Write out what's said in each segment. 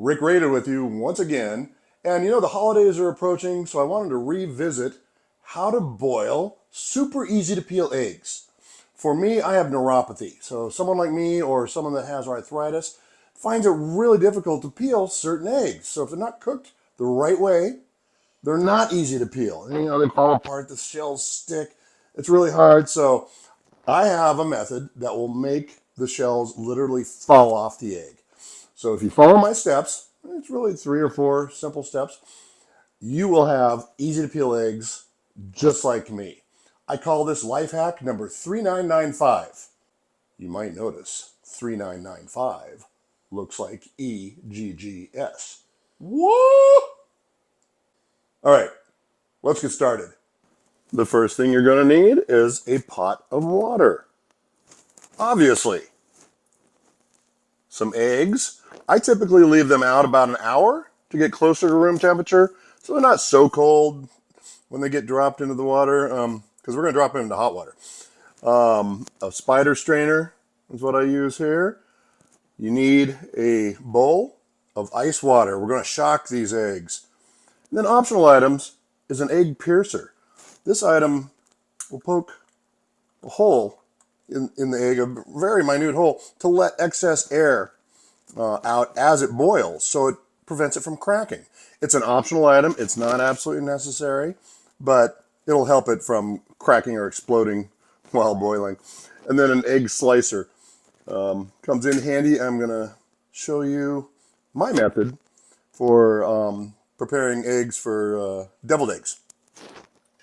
Rick Rated with you once again. And the holidays are approaching, so I wanted to revisit how to boil super easy to peel eggs. For me, I have neuropathy. So someone like me or someone that has arthritis finds it really difficult to peel certain eggs. So if they're not cooked the right way, they're not easy to peel. And, they fall apart, the shells stick. It's really hard. So I have a method that will make the shells literally fall off the egg. So if you follow my steps, it's really 3 or 4 simple steps, you will have easy to peel eggs just like me. I call this life hack number 3995. You might notice 3995 looks like EGGS. Whoa! All right, let's get started. The first thing you're going to need is a pot of water. Obviously. Some eggs. I typically leave them out about an hour to get closer to room temperature, so they're not so cold when they get dropped into the water, because we're going to drop them into hot water. A spider strainer is what I use here. You need a bowl of ice water. We're going to shock these eggs. And then optional items is an egg piercer. This item will poke a hole in the egg, a very minute hole, to let excess air out as it boils, so it prevents it from cracking. It's an optional item. It's not absolutely necessary, but it'll help it from cracking or exploding while boiling. And then an egg slicer comes in handy. I'm going to show you my method for preparing eggs for deviled eggs,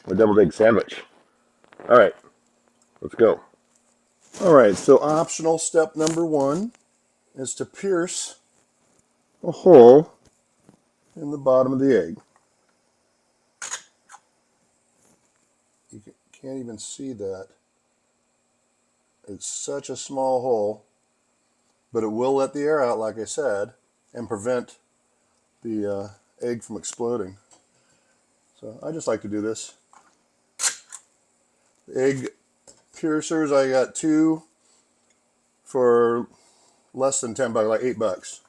or deviled egg sandwich. All right, let's go. All right, so optional step number 1 is to pierce a hole in the bottom of the egg. You can't even see that. It's such a small hole, but it will let the air out, like I said, and prevent the egg from exploding. So I just like to do this. Egg piercers, I got 2 for less than $10, like $8.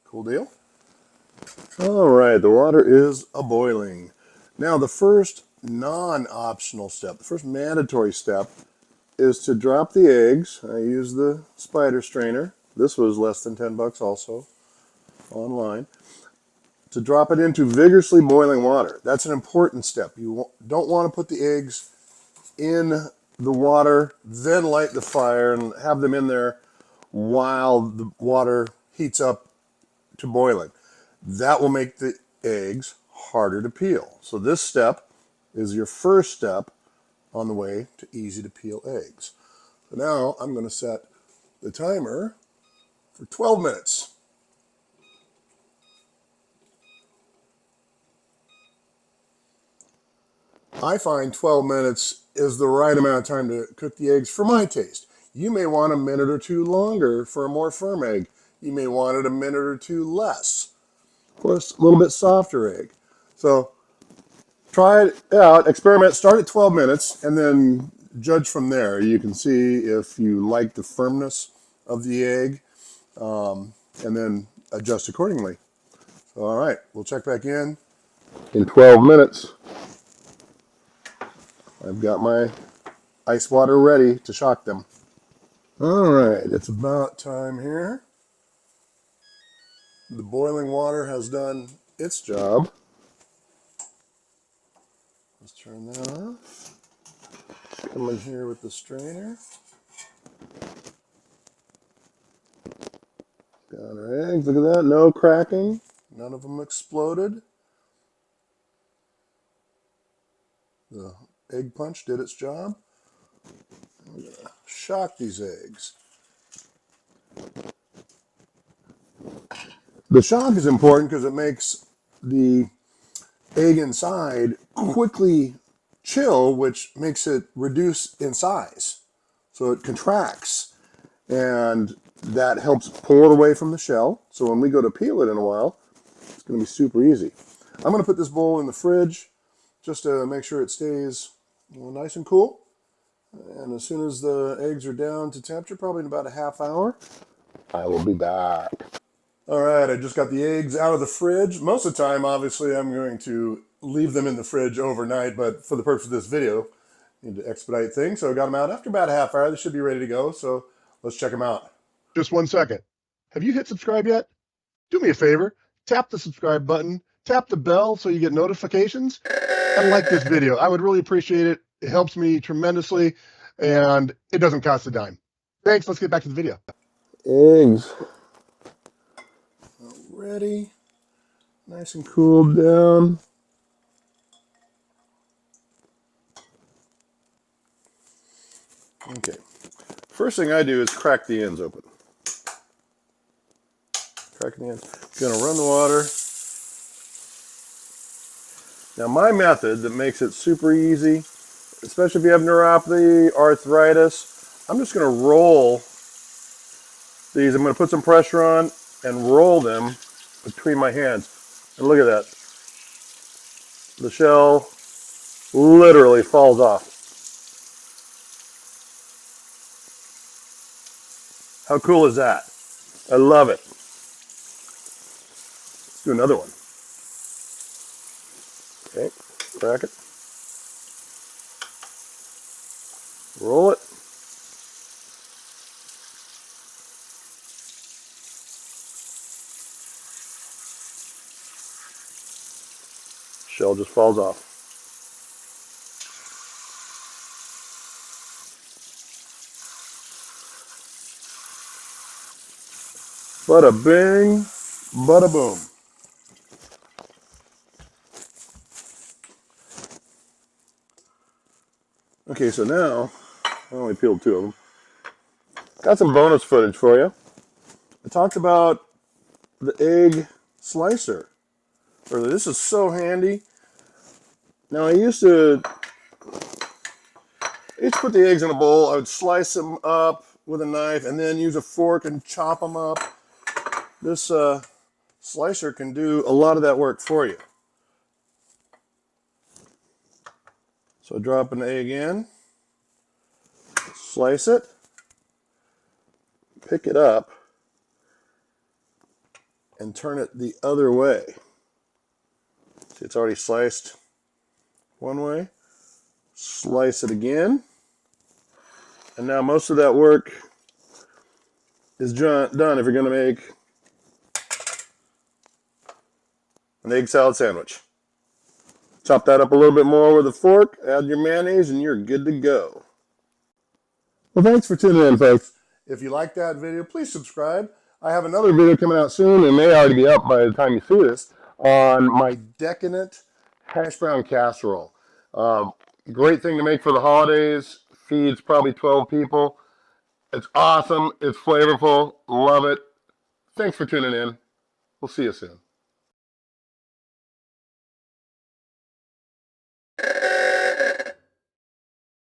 Cool deal. All right, the water is a-boiling. Now, the first non-optional step, the first mandatory step, is to drop the eggs. I use the spider strainer. This was less than $10 also, online. To drop it into vigorously boiling water. That's an important step. You don't want to put the eggs in the water, then light the fire and have them in there while the water heats up to boiling. That will make the eggs harder to peel. So this step is your first step on the way to easy to peel eggs. So now I'm going to set the timer for 12 minutes. I find 12 minutes is the right amount of time to cook the eggs for my taste. You may want a minute or 2 longer for a more firm egg. You may want it a minute or 2 less for a little bit softer egg. So try it out, experiment, start at 12 minutes, and then judge from there. You can see if you like the firmness of the egg, and then adjust accordingly. So, all right, we'll check back in 12 minutes. I've got my ice water ready to shock them. All right, it's about time here. The boiling water has done its job. Let's turn that off. Come in here with the strainer. Got our eggs. Look at that. No cracking. None of them exploded. The egg punch did its job. I'm going to shock these eggs. The shock is important because it makes the egg inside quickly chill, which makes it reduce in size. So it contracts, and that helps pull it away from the shell. So when we go to peel it in a while, it's going to be super easy. I'm going to put this bowl in the fridge just to make sure it stays nice and cool. And as soon as the eggs are down to temperature, probably in about a half hour, I will be back. All right, I just got the eggs out of the fridge. Most of the time, obviously, I'm going to leave them in the fridge overnight, but for the purpose of this video, I need to expedite things. So I got them out after about a half hour. They should be ready to go. So let's check them out. Just 1 second. Have you hit subscribe yet? Do me a favor, tap the subscribe button, tap the bell so you get notifications, and like this video. I would really appreciate it. It helps me tremendously, and it doesn't cost a dime. Thanks. Let's get back to the video. Eggs. Ready. Nice and cooled down. Okay. First thing I do is crack the ends open. Cracking the ends. Gonna run the water. Now my method that makes it super easy, especially if you have neuropathy, arthritis, I'm just gonna roll these. I'm gonna put some pressure on and roll them between my hands. And look at that. The shell literally falls off. How cool is that? I love it. Let's do another one. Okay, crack it. Roll it. Shell just falls off. Bada bing, bada boom. Okay, so now, I only peeled 2 of them. Got some bonus footage for you. I talked about the egg slicer. This is so handy. Now I used to put the eggs in a bowl. I would slice them up with a knife and then use a fork and chop them up. This slicer can do a lot of that work for you. So drop an egg in, slice it, pick it up, and turn it the other way. See, it's already sliced one way. Slice it again. And now most of that work is done if you're going to make an egg salad sandwich. Chop that up a little bit more with a fork, add your mayonnaise, and you're good to go. Well, thanks for tuning in, folks. If you like that video, please subscribe. I have another video coming out soon, and may already be up by the time you see this, on my decadent hash brown casserole. Great thing to make for the holidays. Feeds probably 12 people. It's awesome. It's flavorful. Love it. Thanks for tuning in. We'll see you soon.